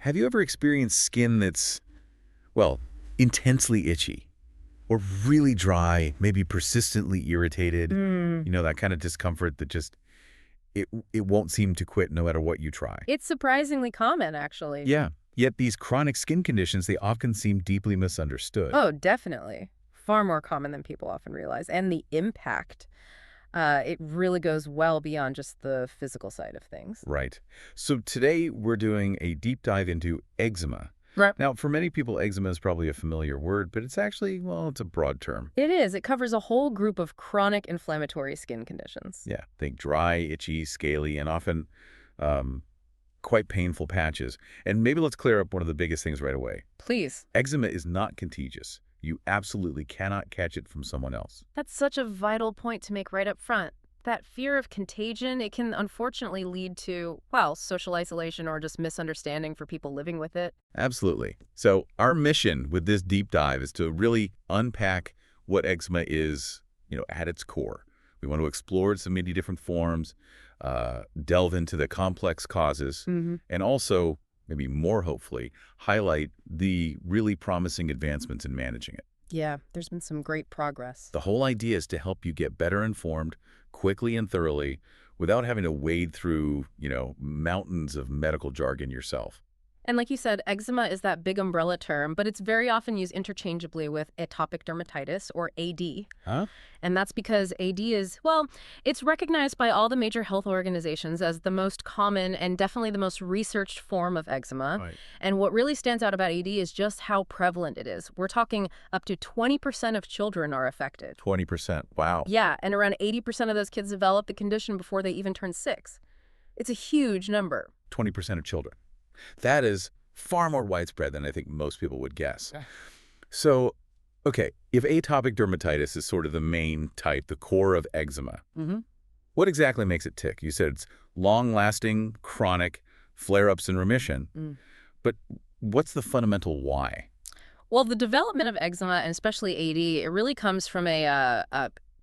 Have you ever experienced skin that's, well, intensely itchy or really dry, maybe persistently irritated? Mm. You know, that kind of discomfort that just, it won't seem to quit no matter what you try. It's surprisingly common, actually. Yeah. Yet these chronic skin conditions, they often seem deeply misunderstood. Oh, definitely. Far more common than people often realize. And the impact, it really goes well beyond just the physical side of things. Right. So today we're doing a deep dive into eczema. Right. Now, for many people, eczema is probably a familiar word, but it's actually, well, it's a broad term. It is. It covers a whole group of chronic inflammatory skin conditions. Yeah, think dry, itchy, scaly, and often quite painful patches. And maybe let's clear up one of the biggest things right away. Please. Eczema is not contagious. You absolutely cannot catch it from someone else. That's such a vital point to make right up front. That fear of contagion, it can unfortunately lead to, well, social isolation or just misunderstanding for people living with it. Absolutely. So our mission with this deep dive is to really unpack what eczema is, at its core. We want to explore its many different forms, delve into the complex causes, and also, maybe more hopefully, highlight the really promising advancements in managing it. Yeah, there's been some great progress. The whole idea is to help you get better informed quickly and thoroughly without having to wade through, mountains of medical jargon yourself. And like you said, eczema is that big umbrella term, but it's very often used interchangeably with atopic dermatitis, or AD. Huh? And that's because AD is, well, it's recognized by all the major health organizations as the most common and definitely the most researched form of eczema. Right. And what really stands out about AD is just how prevalent it is. We're talking up to 20% of children are affected. 20%. Wow. Yeah, and around 80% of those kids develop the condition before they even turn 6. It's a huge number. 20% of children. That is far more widespread than I think most people would guess. Yeah. So, okay, if atopic dermatitis is sort of the main type, the core of eczema, what exactly makes it tick? You said it's long-lasting, chronic, flare-ups and remission. But what's the fundamental why? Well, the development of eczema, and especially AD, it really comes from a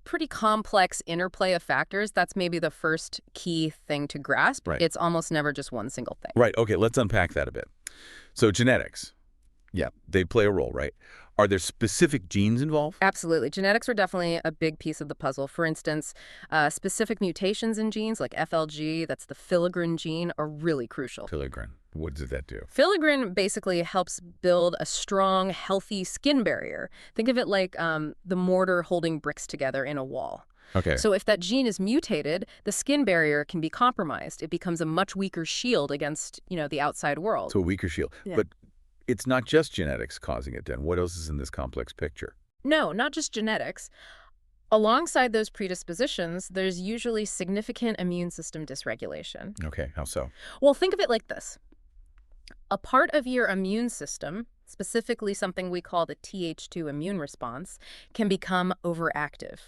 pretty complex interplay of factors. That's maybe the first key thing to grasp. Right. It's almost never just one single thing. Right. Okay, let's unpack that a bit. So genetics, yeah, they play a role, right? Are there specific genes involved? Absolutely. Genetics are definitely a big piece of the puzzle. For instance, specific mutations in genes like FLG, that's the filaggrin gene, are really crucial. Filaggrin. What does that do? Filaggrin basically helps build a strong, healthy skin barrier. Think of it like the mortar holding bricks together in a wall. Okay. So if that gene is mutated, the skin barrier can be compromised. It becomes a much weaker shield against, the outside world. So a weaker shield. Yeah. But it's not just genetics causing it then. What else is in this complex picture? No, not just genetics. Alongside those predispositions, there's usually significant immune system dysregulation. Okay, how so? Well, think of it like this. A part of your immune system, specifically something we call the Th2 immune response, can become overactive.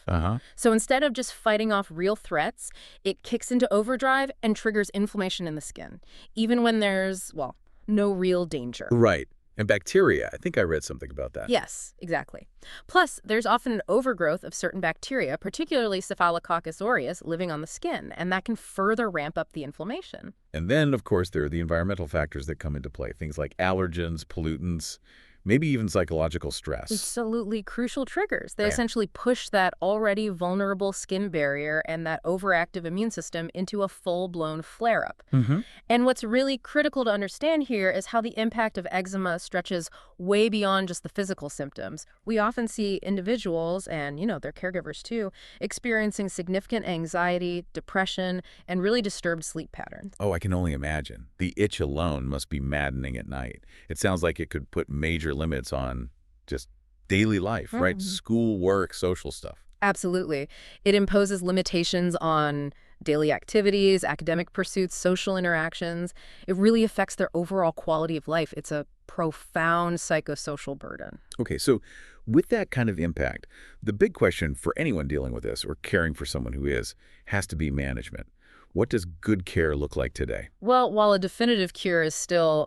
So instead of just fighting off real threats, it kicks into overdrive and triggers inflammation in the skin, even when there's, well, no real danger. Right. And bacteria, I think I read something about that. Yes, exactly. Plus, there's often an overgrowth of certain bacteria, particularly Staphylococcus aureus, living on the skin, and that can further ramp up the inflammation. And then, of course, there are the environmental factors that come into play, things like allergens, pollutants, maybe even psychological stress. Absolutely crucial triggers. They Yeah. essentially push that already vulnerable skin barrier and that overactive immune system into a full-blown flare-up. And what's really critical to understand here is how the impact of eczema stretches way beyond just the physical symptoms. We often see individuals, and their caregivers too, experiencing significant anxiety, depression, and really disturbed sleep patterns. Oh, I can only imagine. The itch alone must be maddening at night. It sounds like it could put major limits on just daily life, right? School, work, social stuff. Absolutely. It imposes limitations on daily activities, academic pursuits, social interactions. It really affects their overall quality of life. It's a profound psychosocial burden. Okay, so with that kind of impact, the big question for anyone dealing with this or caring for someone who is has to be management. What does good care look like today? Well, while a definitive cure is still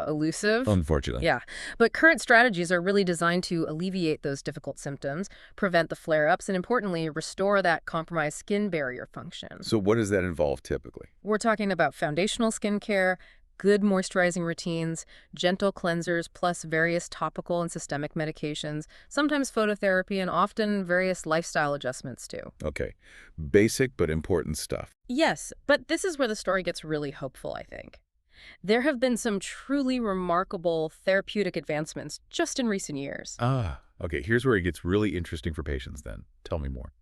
elusive. Unfortunately. Yeah, but current strategies are really designed to alleviate those difficult symptoms, prevent the flare-ups, and importantly, restore that compromised skin barrier function. So what does that involve typically? We're talking about foundational skincare, good moisturizing routines, gentle cleansers, plus various topical and systemic medications, sometimes phototherapy, and often various lifestyle adjustments too. Okay. Basic but important stuff. Yes, but this is where the story gets really hopeful, I think. There have been some truly remarkable therapeutic advancements just in recent years. Okay. Here's where it gets really interesting for patients then. Tell me more.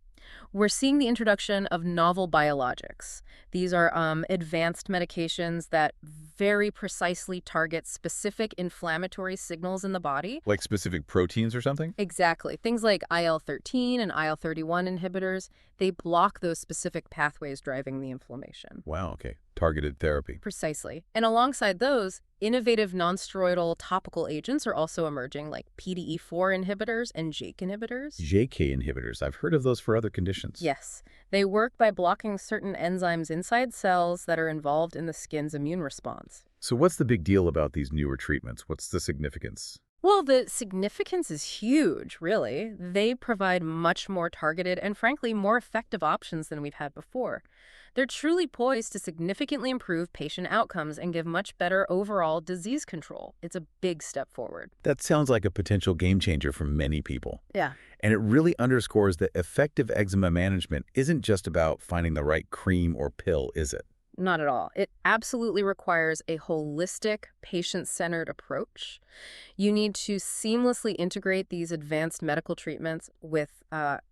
We're seeing the introduction of novel biologics. These are advanced medications that very precisely target specific inflammatory signals in the body. Like specific proteins or something? Exactly. Things like IL-13 and IL-31 inhibitors, they block those specific pathways driving the inflammation. Wow, okay. Targeted therapy. Precisely. And alongside those, innovative nonsteroidal topical agents are also emerging, like PDE4 inhibitors and JAK inhibitors. JK inhibitors. I've heard of those for other conditions. Yes. They work by blocking certain enzymes inside cells that are involved in the skin's immune response. So what's the big deal about these newer treatments? What's the significance? Well, the significance is huge, really. They provide much more targeted and, frankly, more effective options than we've had before. They're truly poised to significantly improve patient outcomes and give much better overall disease control. It's a big step forward. That sounds like a potential game changer for many people. Yeah. And it really underscores that effective eczema management isn't just about finding the right cream or pill, is it? Not at all. It absolutely requires a holistic, patient-centered approach. You need to seamlessly integrate these advanced medical treatments with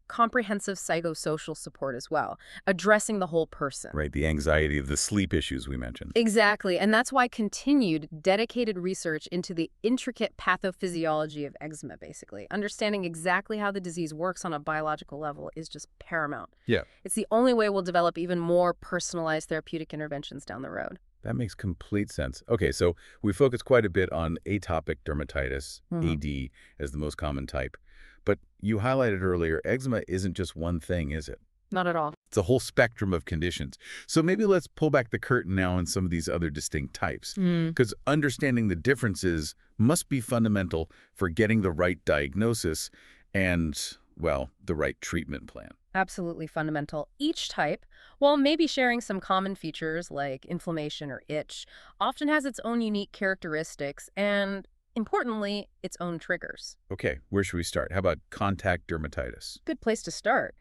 comprehensive psychosocial support as well, addressing the whole person. Right, the anxiety of the sleep issues we mentioned. Exactly, and that's why continued, dedicated research into the intricate pathophysiology of eczema, basically, understanding exactly how the disease works on a biological level is just paramount. Yeah. It's the only way we'll develop even more personalized therapeutic interventions down the road. That makes complete sense. Okay, so we focus quite a bit on atopic dermatitis, AD, as the most common type. But you highlighted earlier, eczema isn't just one thing, is it? Not at all. It's a whole spectrum of conditions. So maybe let's pull back the curtain now on some of these other distinct types. Because understanding the differences must be fundamental for getting the right diagnosis and, well, the right treatment plan. Absolutely fundamental. Each type, while maybe sharing some common features like inflammation or itch, often has its own unique characteristics and, importantly, its own triggers. Okay, where should we start? How about contact dermatitis? Good place to start.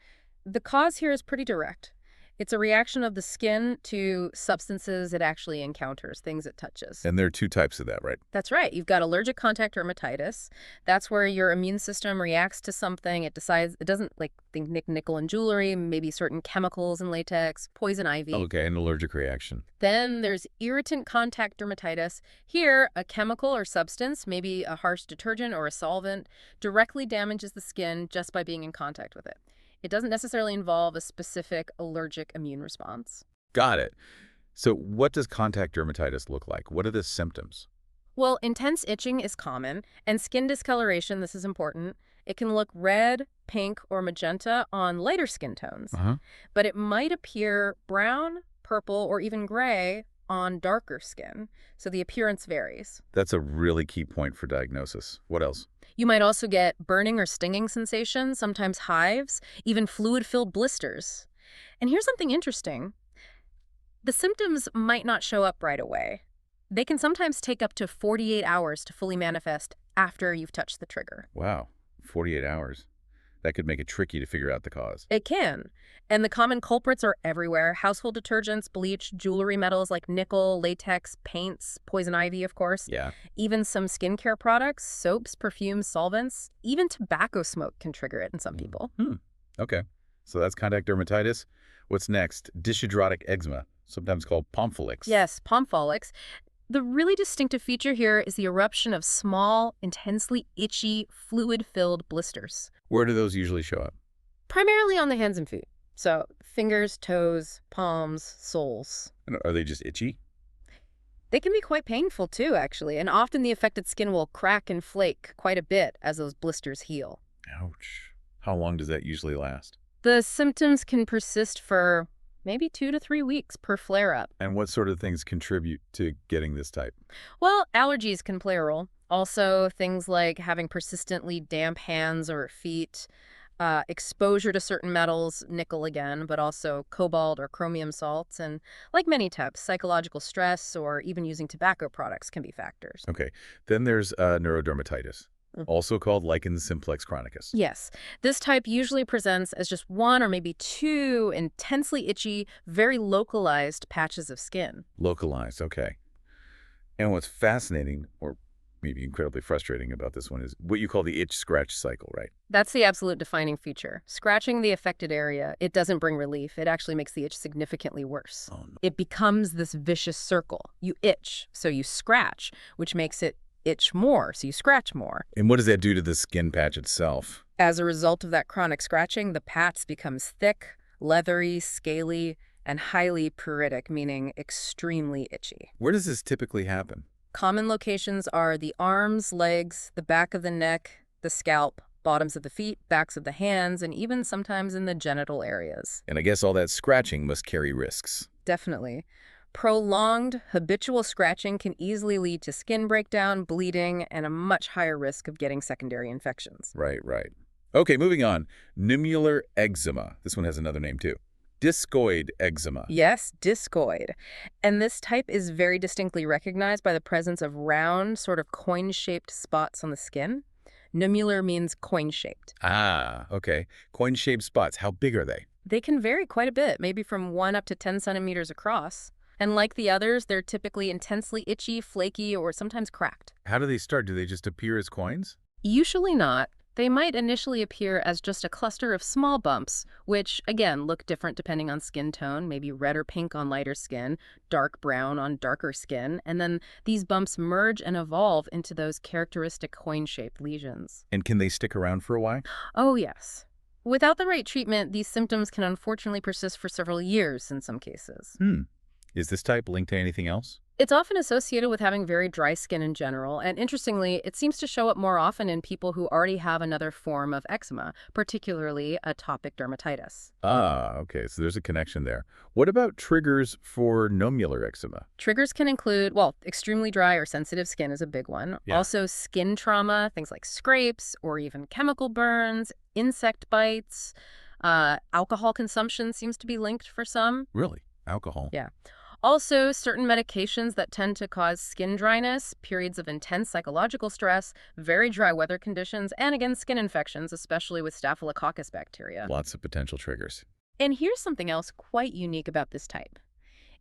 The cause here is pretty direct. It's a reaction of the skin to substances it actually encounters, things it touches. And there are two types of that, right? That's right. You've got allergic contact dermatitis. That's where your immune system reacts to something. It decides, it doesn't like think nickel and jewelry, maybe certain chemicals in latex, poison ivy. Okay, an allergic reaction. Then there's irritant contact dermatitis. Here, a chemical or substance, maybe a harsh detergent or a solvent, directly damages the skin just by being in contact with it. It doesn't necessarily involve a specific allergic immune response. Got it. So what does contact dermatitis look like? What are the symptoms? Well, intense itching is common, and skin discoloration, this is important. It can look red, pink, or magenta on lighter skin tones, but it might appear brown, purple, or even gray on darker skin, so the appearance varies. That's a really key point for diagnosis. What else? You might also get burning or stinging sensations, sometimes hives, even fluid-filled blisters. And here's something interesting. The symptoms might not show up right away. They can sometimes take up to 48 hours to fully manifest after you've touched the trigger. Wow, 48 hours. That could make it tricky to figure out the cause. It can. And the common culprits are everywhere. Household detergents, bleach, jewelry metals like nickel, latex, paints, poison ivy, of course. Yeah. Even some skincare products, soaps, perfumes, solvents. Even tobacco smoke can trigger it in some people. Okay. So that's contact dermatitis. What's next? Dishydrotic eczema, sometimes called pompholyx. Yes, pompholyx. The really distinctive feature here is the eruption of small, intensely itchy, fluid-filled blisters. Where do those usually show up? Primarily on the hands and feet. So fingers, toes, palms, soles. And are they just itchy? They can be quite painful too, actually, and often the affected skin will crack and flake quite a bit as those blisters heal. Ouch. How long does that usually last? The symptoms can persist for maybe 2 to 3 weeks per flare-up. And what sort of things contribute to getting this type? Well, allergies can play a role. Also, things like having persistently damp hands or feet, exposure to certain metals, nickel again, but also cobalt or chromium salts, and like many types, psychological stress or even using tobacco products can be factors. Okay. Then there's neurodermatitis, also called lichen simplex chronicus. Yes, this type usually presents as just one or maybe two intensely itchy, very localized patches of skin. Localized, okay. And what's fascinating, or maybe incredibly frustrating about this one, is what you call the itch-scratch cycle, right? That's the absolute defining feature. Scratching the affected area, it doesn't bring relief. It actually makes the itch significantly worse. Oh, no. It becomes this vicious circle. You itch, so you scratch, which makes it itch more, so you scratch more. And what does that do to the skin patch itself? As a result of that chronic scratching, the patch becomes thick, leathery, scaly, and highly pruritic, meaning extremely itchy. Where does this typically happen? Common locations are the arms, legs, the back of the neck, the scalp, bottoms of the feet, backs of the hands, and even sometimes in the genital areas. And I guess all that scratching must carry risks. Definitely. Prolonged, habitual scratching can easily lead to skin breakdown, bleeding, and a much higher risk of getting secondary infections. Right, right. Okay, moving on. Nummular eczema. This one has another name, too. Discoid eczema. Yes, discoid. And this type is very distinctly recognized by the presence of round, sort of coin-shaped spots on the skin. Nummular means coin-shaped. Ah, okay. Coin-shaped spots. How big are they? They can vary quite a bit, maybe from 1 up to 10 centimeters across. And like the others, they're typically intensely itchy, flaky, or sometimes cracked. How do they start? Do they just appear as coins? Usually not. They might initially appear as just a cluster of small bumps, which, again, look different depending on skin tone, maybe red or pink on lighter skin, dark brown on darker skin, and then these bumps merge and evolve into those characteristic coin-shaped lesions. And can they stick around for a while? Oh, yes. Without the right treatment, these symptoms can unfortunately persist for several years in some cases. Is this type linked to anything else? It's often associated with having very dry skin in general, and interestingly, it seems to show up more often in people who already have another form of eczema, particularly atopic dermatitis. Ah, okay, so there's a connection there. What about triggers for nummular eczema? Triggers can include, well, extremely dry or sensitive skin is a big one. Yeah. Also, skin trauma, things like scrapes or even chemical burns, insect bites. Alcohol consumption seems to be linked for some. Really? Alcohol? Yeah. Also, certain medications that tend to cause skin dryness, periods of intense psychological stress, very dry weather conditions, and again, skin infections, especially with Staphylococcus bacteria. Lots of potential triggers. And here's something else quite unique about this type.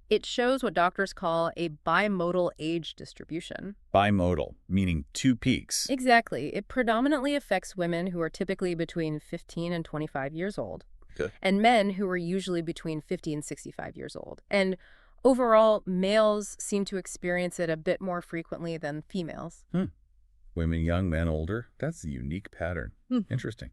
It shows what doctors call a bimodal age distribution. Bimodal, meaning two peaks. Exactly. It predominantly affects women who are typically between 15 and 25 years old, Okay. and men who are usually between 50 and 65 years old. And overall, males seem to experience it a bit more frequently than females. Women young, men older. That's a unique pattern. Interesting.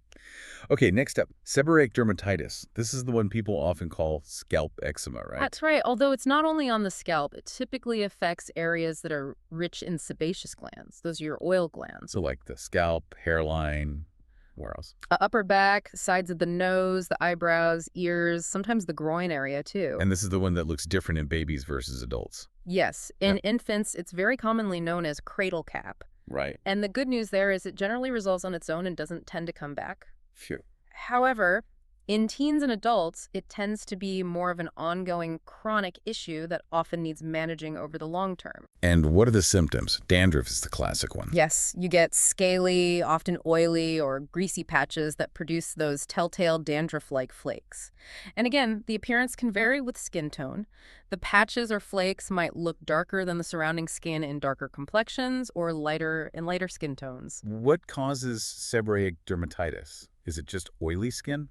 Okay, next up, seborrheic dermatitis. This is the one people often call scalp eczema, right? That's right. Although it's not only on the scalp, it typically affects areas that are rich in sebaceous glands. Those are your oil glands. So like the scalp, hairline, where else? Upper back, sides of the nose, the eyebrows, ears, sometimes the groin area too. And this is the one that looks different in babies versus adults. Yes, in infants, it's very commonly known as cradle cap. Right. And the good news there is it generally resolves on its own and doesn't tend to come back. Phew. However, in teens and adults, it tends to be more of an ongoing chronic issue that often needs managing over the long term. And what are the symptoms? Dandruff is the classic one. Yes, you get scaly, often oily or greasy patches that produce those telltale dandruff-like flakes. And again, the appearance can vary with skin tone. The patches or flakes might look darker than the surrounding skin in darker complexions or lighter in lighter skin tones. What causes seborrheic dermatitis? Is it just oily skin?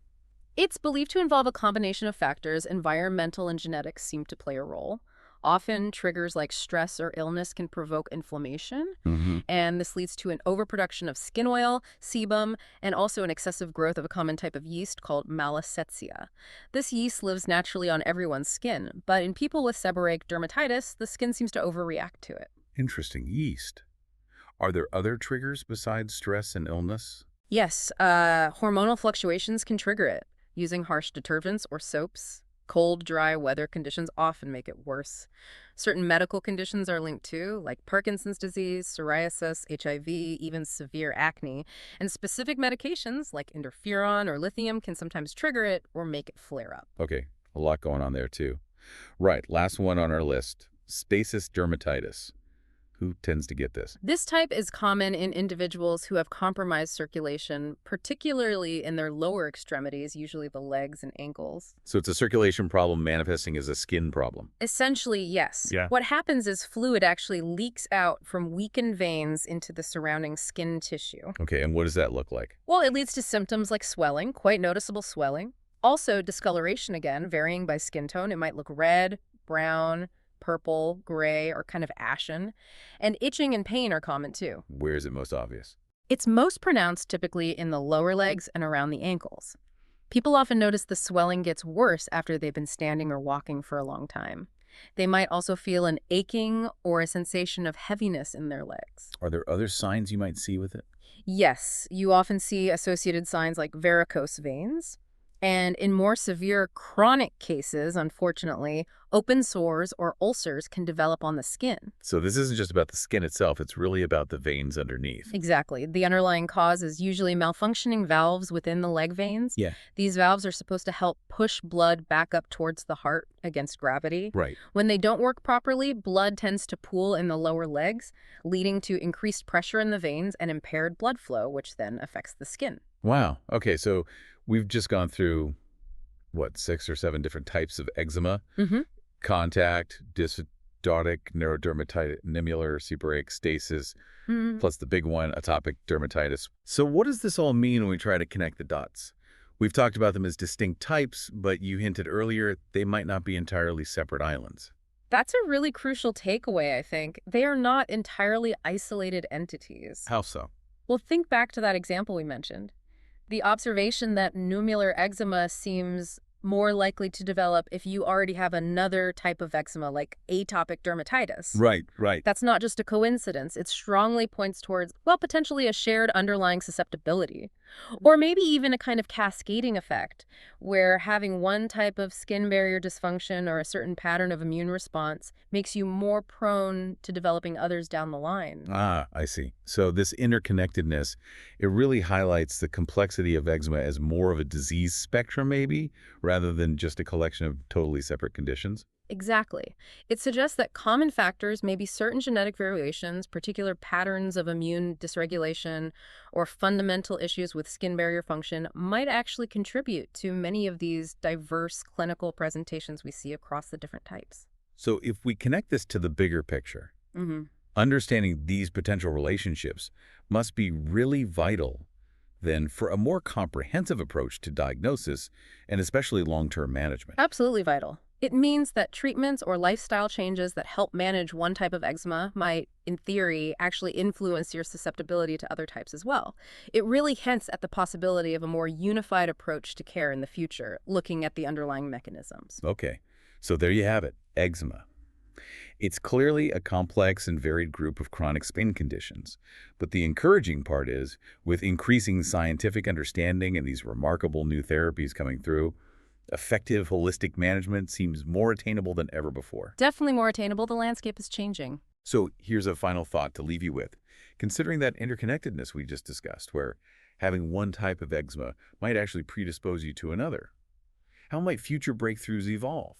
It's believed to involve a combination of factors. Environmental and genetics seem to play a role. Often, triggers like stress or illness can provoke inflammation, and this leads to an overproduction of skin oil, sebum, and also an excessive growth of a common type of yeast called Malassezia. This yeast lives naturally on everyone's skin, but in people with seborrheic dermatitis, the skin seems to overreact to it. Interesting. Yeast. Are there other triggers besides stress and illness? Yes, hormonal fluctuations can trigger it. Using harsh detergents or soaps, Cold, dry weather conditions often make it worse. Certain medical conditions are linked too, like Parkinson's disease, psoriasis, HIV, even severe acne. And specific medications like interferon or lithium can sometimes trigger it or make it flare up. Okay, a lot going on there too. Right, last one on our list, stasis dermatitis. Who tends to get this? This type is common in individuals who have compromised circulation, particularly in their lower extremities, usually the legs and ankles. So it's a circulation problem manifesting as a skin problem. Essentially, yes. Yeah. What happens is fluid actually leaks out from weakened veins into the surrounding skin tissue. Okay, and what does that look like? Well, it leads to symptoms like swelling, quite noticeable swelling. Also, discoloration again, varying by skin tone. It might look red, brown, purple, gray, or kind of ashen. And itching and pain are common too. Where is it most obvious? It's most pronounced typically in the lower legs and around the ankles. People often notice the swelling gets worse after they've been standing or walking for a long time. They might also feel an aching or a sensation of heaviness in their legs. Are there other signs you might see with it? Yes, you often see associated signs like varicose veins. And in more severe chronic cases, unfortunately, open sores or ulcers can develop on the skin. So this isn't just about the skin itself, it's really about the veins underneath. Exactly. The underlying cause is usually malfunctioning valves within the leg veins. Yeah. These valves are supposed to help push blood back up towards the heart against gravity. Right. When they don't work properly, blood tends to pool in the lower legs, leading to increased pressure in the veins and impaired blood flow, which then affects the skin. Wow. Okay, so we've just gone through, what, 6 or 7 different types of eczema? Mm-hmm. Contact, dysphotic, neurodermatitis, nemular, seborrheic, stasis, plus the big one, atopic dermatitis. So what does this all mean when we try to connect the dots? We've talked about them as distinct types, but you hinted earlier they might not be entirely separate islands. That's a really crucial takeaway, I think. They are not entirely isolated entities. How so? Well, think back to that example we mentioned. The observation that nummular eczema seems more likely to develop if you already have another type of eczema, like atopic dermatitis. Right, right. That's not just a coincidence. It strongly points towards, well, potentially a shared underlying susceptibility. Or maybe even a kind of cascading effect, where having one type of skin barrier dysfunction or a certain pattern of immune response makes you more prone to developing others down the line. Ah, I see. So this interconnectedness, it really highlights the complexity of eczema as more of a disease spectrum, maybe, rather than just a collection of totally separate conditions. Exactly. It suggests that common factors may be certain genetic variations, particular patterns of immune dysregulation, or fundamental issues with skin barrier function might actually contribute to many of these diverse clinical presentations we see across the different types. So if we connect this to the bigger picture, understanding these potential relationships must be really vital then for a more comprehensive approach to diagnosis and especially long-term management. Absolutely vital. It means that treatments or lifestyle changes that help manage one type of eczema might, in theory, actually influence your susceptibility to other types as well. It really hints at the possibility of a more unified approach to care in the future, looking at the underlying mechanisms. Okay, so there you have it, eczema. It's clearly a complex and varied group of chronic skin conditions, but the encouraging part is, with increasing scientific understanding and these remarkable new therapies coming through, effective holistic management seems more attainable than ever before. Definitely more attainable. The landscape is changing. So here's a final thought to leave you with. Considering that interconnectedness we just discussed, where having one type of eczema might actually predispose you to another, how might future breakthroughs evolve?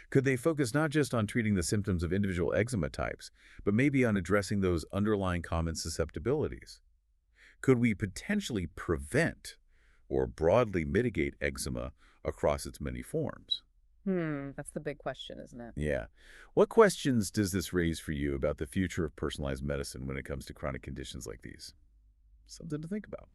Could they focus not just on treating the symptoms of individual eczema types, but maybe on addressing those underlying common susceptibilities? Could we potentially prevent or broadly mitigate eczema across its many forms? That's the big question, isn't it? Yeah. What questions does this raise for you about the future of personalized medicine when it comes to chronic conditions like these? Something to think about.